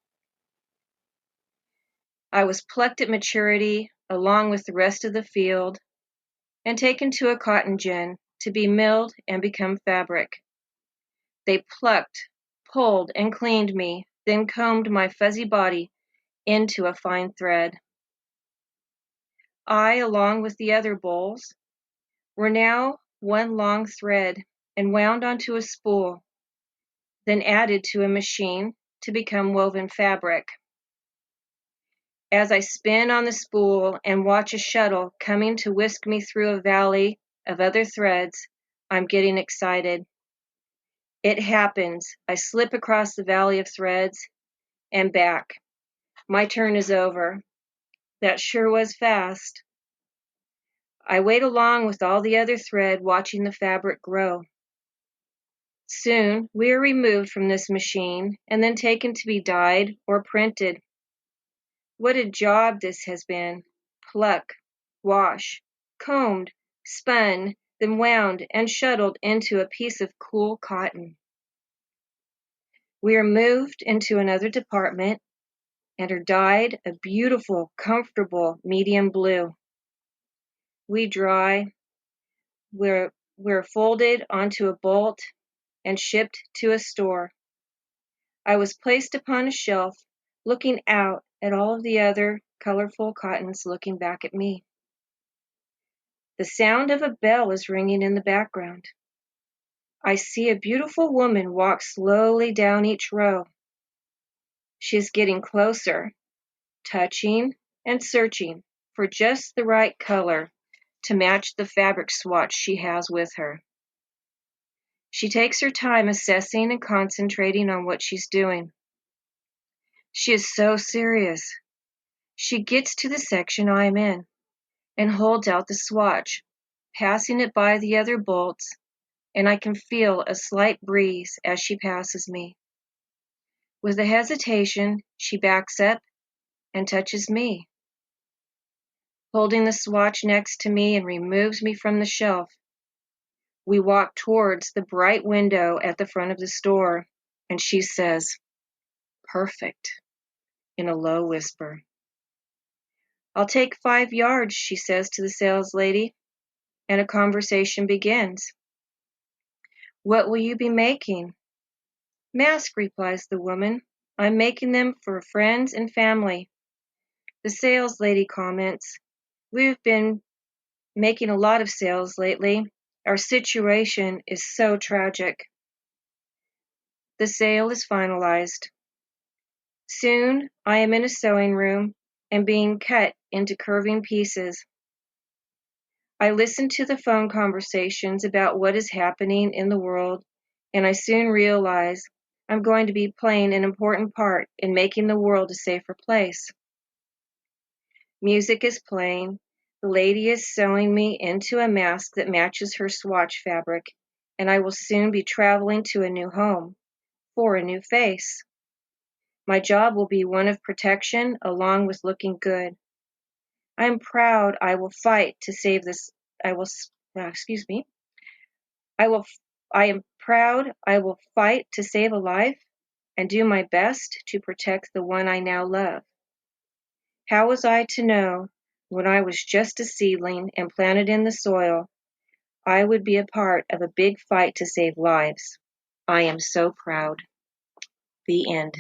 I was plucked at maturity along with the rest of the field and taken to a cotton gin to be milled and become fabric. They plucked, pulled, and cleaned me, then combed my fuzzy body into a fine thread. I, along with the other bowls, were now one long thread and wound onto a spool, then added to a machine to become woven fabric. As I spin on the spool and watch a shuttle coming to whisk me through a valley of other threads, I'm getting excited. It happens. I slip across the valley of threads and back. My turn is over. That sure was fast. I wait along with all the other thread, watching the fabric grow. Soon, we are removed from this machine and then taken to be dyed or printed. What a job this has been. Pluck, wash, combed, spun, then wound and shuttled into a piece of cool cotton. We are moved into another department and are dyed a beautiful, comfortable medium blue. We dry. We're folded onto a bolt and shipped to a store. I was placed upon a shelf, looking out at all of the other colorful cottons looking back at me. The sound of a bell is ringing in the background. I see a beautiful woman walk slowly down each row. She is getting closer, touching and searching for just the right color to match the fabric swatch she has with her. She takes her time assessing and concentrating on what she's doing. She is so serious. She gets to the section I'm in and holds out the swatch, passing it by the other bolts, and I can feel a slight breeze as she passes me. With a hesitation, she backs up and touches me. Holding the swatch next to me and removes me from the shelf, we walk towards the bright window at the front of the store, and she says, "Perfect," in a low whisper. "I'll take 5 yards," she says to the sales lady, and a conversation begins. "What will you be making?" "Mask," replies the woman. "I'm making them for friends and family." The sales lady comments, "We've been making a lot of sales lately. Our situation is so tragic. The sale is finalized. Soon I am in a sewing room and being cut into curving pieces. I listen to the phone conversations about what is happening in the world, and I soon realize I'm going to be playing an important part in making the world a safer place. Music is playing. The lady is sewing me into a mask that matches her swatch fabric, and I will soon be traveling to a new home for a new face. My job will be one of protection along with looking good. I am proud I will fight to save this. I will, excuse me. I am proud I will fight to save a life and do my best to protect the one I now love. How was I to know when I was just a seedling and planted in the soil, I would be a part of a big fight to save lives? I am so proud. The end.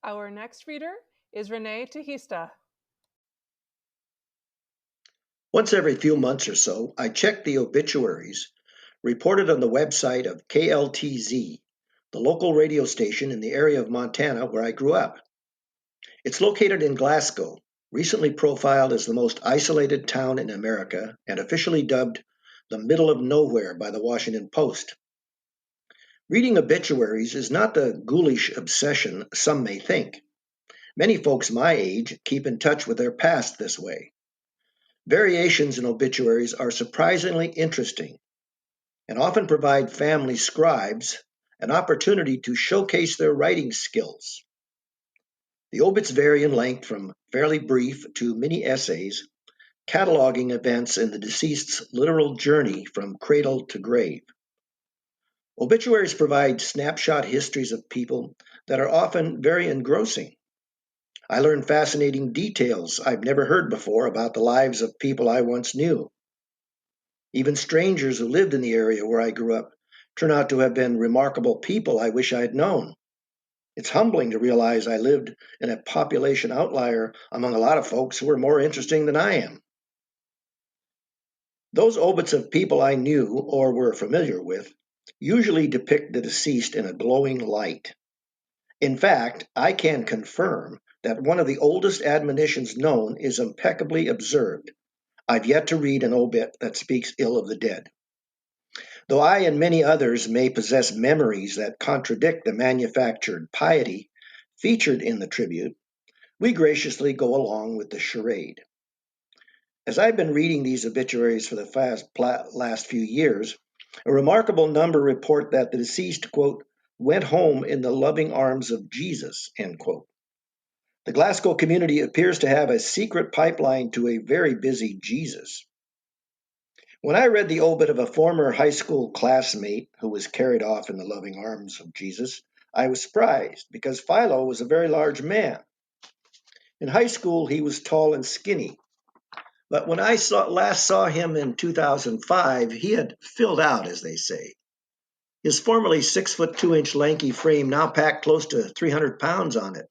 Our next reader is Renee Tehista. Once every few months or so, I check the obituaries reported on the website of KLTZ, the local radio station in the area of Montana where I grew up. It's located in Glasgow, recently profiled as the most isolated town in America and officially dubbed the middle of nowhere by the Washington Post. Reading obituaries is not the ghoulish obsession some may think. Many folks my age keep in touch with their past this way. Variations in obituaries are surprisingly interesting and often provide family scribes an opportunity to showcase their writing skills. The obits vary in length from fairly brief to mini essays, cataloging events in the deceased's literal journey from cradle to grave. Obituaries provide snapshot histories of people that are often very engrossing. I learn fascinating details I've never heard before about the lives of people I once knew. Even strangers who lived in the area where I grew up turn out to have been remarkable people I wish I'd known. It's humbling to realize I lived in a population outlier among a lot of folks who are more interesting than I am. Those obits of people I knew or were familiar with usually depict the deceased in a glowing light. In fact, I can confirm that one of the oldest admonitions known is impeccably observed. I've yet to read an obit that speaks ill of the dead. Though I and many others may possess memories that contradict the manufactured piety featured in the tribute, we graciously go along with the charade. As I've been reading these obituaries for the last few years, a remarkable number report that the deceased, quote, went home in the loving arms of Jesus, end quote. The Glasgow community appears to have a secret pipeline to a very busy Jesus. When I read the obit of a former high school classmate who was carried off in the loving arms of Jesus, I was surprised because Philo was a very large man. In high school, he was tall and skinny. But when I last saw him in 2005, he had filled out, as they say. His formerly 6'2" lanky frame now packed close to 300 pounds on it,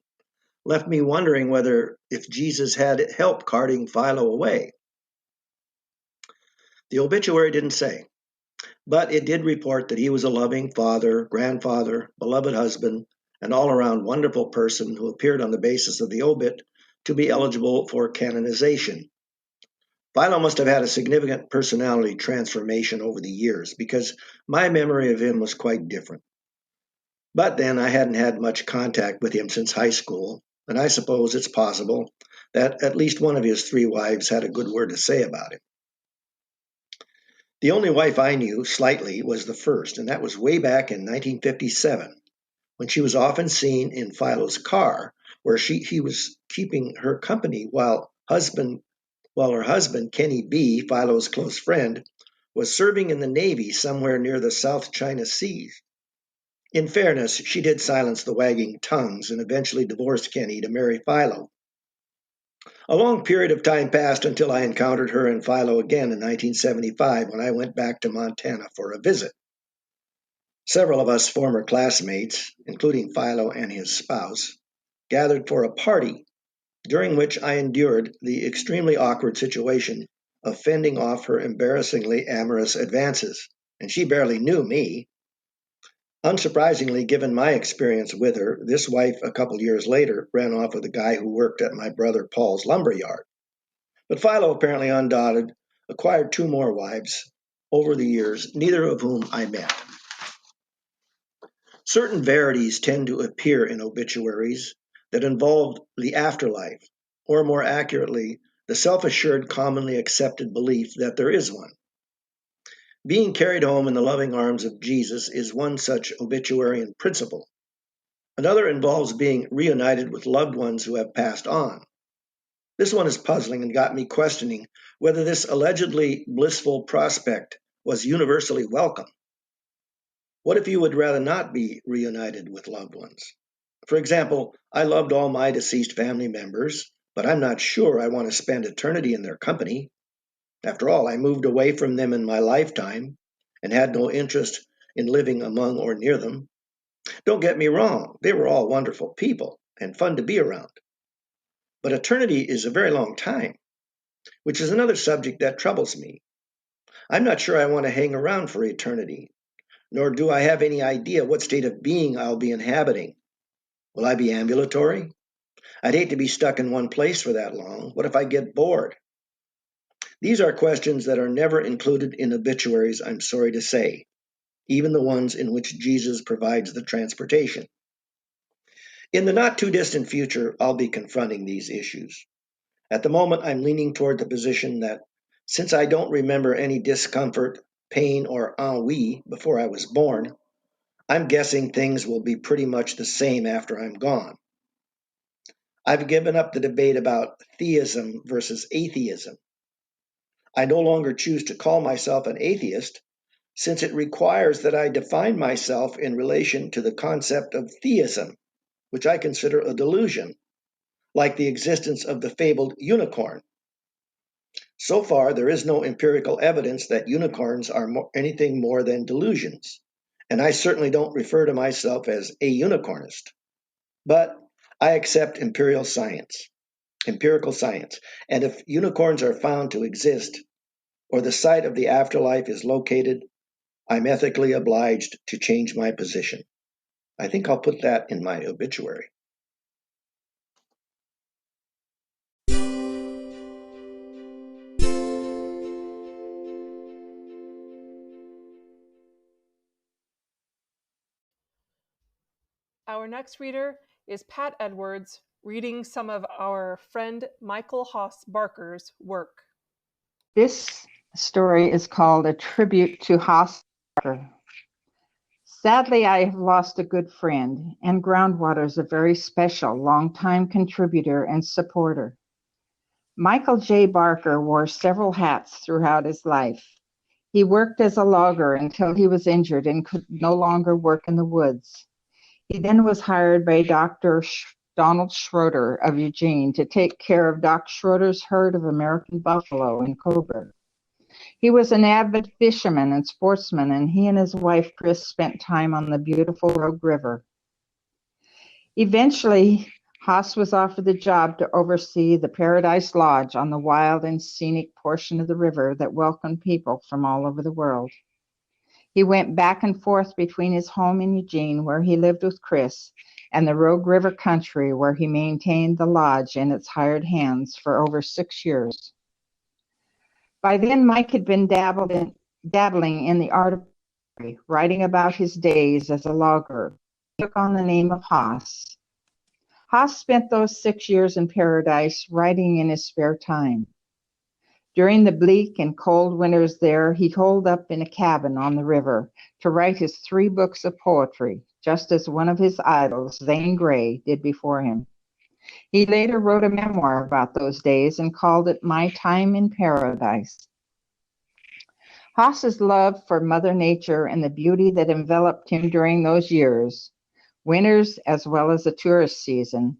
left me wondering whether if Jesus had help carting Philo away. The obituary didn't say, but it did report that he was a loving father, grandfather, beloved husband, and all-around wonderful person who appeared on the basis of the obit to be eligible for canonization. Philo must have had a significant personality transformation over the years because my memory of him was quite different. But then I hadn't had much contact with him since high school, and I suppose it's possible that at least one of his 3 wives had a good word to say about him. The only wife I knew slightly was the first, and that was way back in 1957, when she was often seen in Philo's car, where he was keeping her company while her husband, Kenny B., Philo's close friend, was serving in the Navy somewhere near the South China Sea. In fairness, she did silence the wagging tongues and eventually divorced Kenny to marry Philo. A long period of time passed until I encountered her and Philo again in 1975 when I went back to Montana for a visit. Several of us former classmates, including Philo and his spouse, gathered for a party during which I endured the extremely awkward situation of fending off her embarrassingly amorous advances, and she barely knew me. Unsurprisingly, given my experience with her, this wife a couple years later ran off with a guy who worked at my brother Paul's lumber yard. But Philo, apparently undaunted, acquired 2 more wives over the years, neither of whom I met. Certain verities tend to appear in obituaries that involve the afterlife, or more accurately, the self-assured, commonly accepted belief that there is one. Being carried home in the loving arms of Jesus is one such obituarian principle. Another involves being reunited with loved ones who have passed on. This one is puzzling and got me questioning whether this allegedly blissful prospect was universally welcome. What if you would rather not be reunited with loved ones? For example, I loved all my deceased family members, but I'm not sure I want to spend eternity in their company. After all, I moved away from them in my lifetime and had no interest in living among or near them. Don't get me wrong, they were all wonderful people and fun to be around. But eternity is a very long time, which is another subject that troubles me. I'm not sure I want to hang around for eternity, nor do I have any idea what state of being I'll be inhabiting. Will I be ambulatory? I'd hate to be stuck in one place for that long. What if I get bored? These are questions that are never included in obituaries, I'm sorry to say, even the ones in which Jesus provides the transportation. In the not too distant future, I'll be confronting these issues. At the moment, I'm leaning toward the position that since I don't remember any discomfort, pain, or ennui before I was born, I'm guessing things will be pretty much the same after I'm gone. I've given up the debate about theism versus atheism. I no longer choose to call myself an atheist, since it requires that I define myself in relation to the concept of theism, which I consider a delusion, like the existence of the fabled unicorn. So far, there is no empirical evidence that unicorns are anything more than delusions, and I certainly don't refer to myself as a unicornist. But I accept empirical science, and if unicorns are found to exist, or the site of the afterlife is located, I'm ethically obliged to change my position. I think I'll put that in my obituary. Our next reader is Pat Edwards, reading some of our friend Michael Haas Barker's work. This story is called A Tribute to Haas Barker. Sadly, I have lost a good friend, and Groundwaters a very special, longtime contributor and supporter. Michael J. Barker wore several hats throughout his life. He worked as a logger until he was injured and could no longer work in the woods. He then was hired by Dr. Donald Schroeder of Eugene to take care of Doc Schroeder's herd of American buffalo in Coburg. He was an avid fisherman and sportsman, and he and his wife Chris spent time on the beautiful Rogue River. Eventually, Haas was offered the job to oversee the Paradise Lodge on the wild and scenic portion of the river that welcomed people from all over the world. He went back and forth between his home in Eugene, where he lived with Chris, and the Rogue River country, where he maintained the lodge in its hired hands for over 6 years. By then, Mike had been dabbling in the art of poetry, writing about his days as a logger. He took on the name of Haas. Haas spent those 6 years in Paradise writing in his spare time. During the bleak and cold winters there, he holed up in a cabin on the river to write his 3 books of poetry, just as one of his idols, Zane Grey, did before him. He later wrote a memoir about those days and called it My Time in Paradise. Haas's love for Mother Nature and the beauty that enveloped him during those years, winters as well as the tourist season,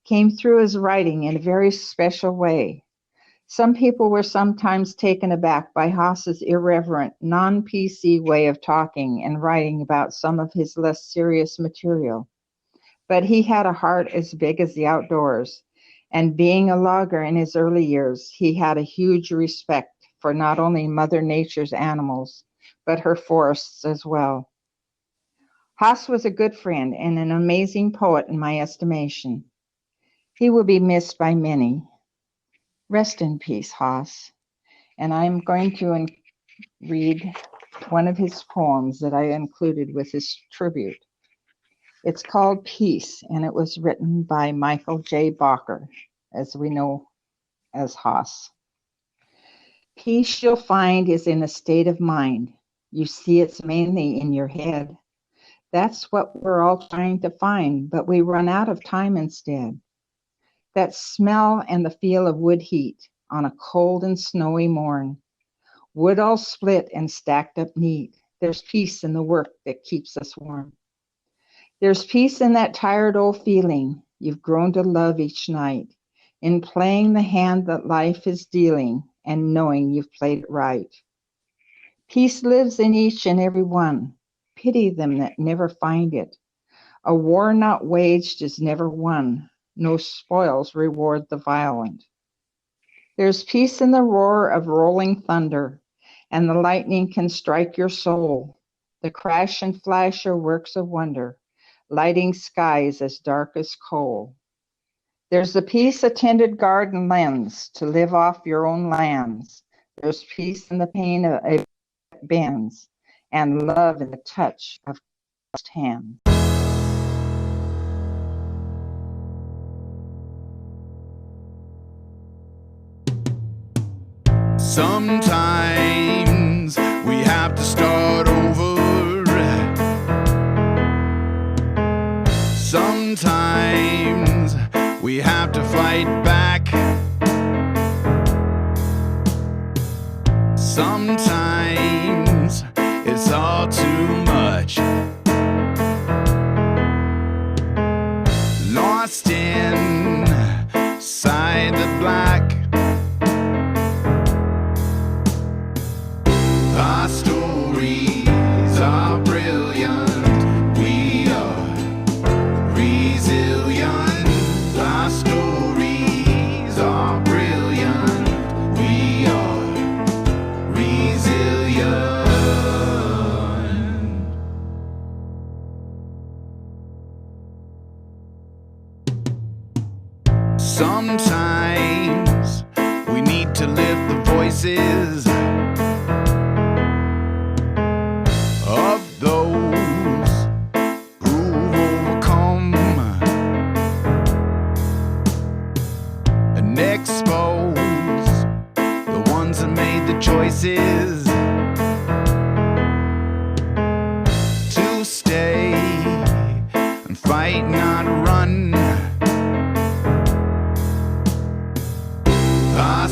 came through his writing in a very special way. Some people were sometimes taken aback by Haas's irreverent, non-PC way of talking and writing about some of his less serious material. But he had a heart as big as the outdoors, And being a logger in his early years, he had a huge respect for not only Mother Nature's animals, but her forests as well. Haas was a good friend and an amazing poet in my estimation. He will be missed by many. Rest in peace, Haas. And I'm going to read one of his poems that I included with his tribute. It's called Peace, and it was written by Michael J. Bacher, as we know as Haas. Peace you'll find is in a state of mind. You see it's mainly in your head. That's what we're all trying to find, but we run out of time instead. That smell and the feel of wood heat on a cold and snowy morn. Wood all split and stacked up neat. There's peace in the work that keeps us warm. There's peace in that tired old feeling you've grown to love each night, in playing the hand that life is dealing and knowing you've played it right. Peace lives in each and every one. Pity them that never find it. A war not waged is never won. No spoils reward the violent. There's peace in the roar of rolling thunder, and the lightning can strike your soul. The crash and flash are works of wonder, lighting skies as dark as coal. There's the peace a tended garden lends to live off your own lands. There's peace in the pain of bends, and love in the touch of crossed hands. Sometimes we have to start over. Sometimes we have to fight back. Sometimes it's all too much. Lost inside the black. Our stories are brilliant. We are resilient. Our stories are brilliant. We are resilient. Sometimes we need to lift the voices of those who've overcome and expose the ones that made the choices to stay and fight, not run. Our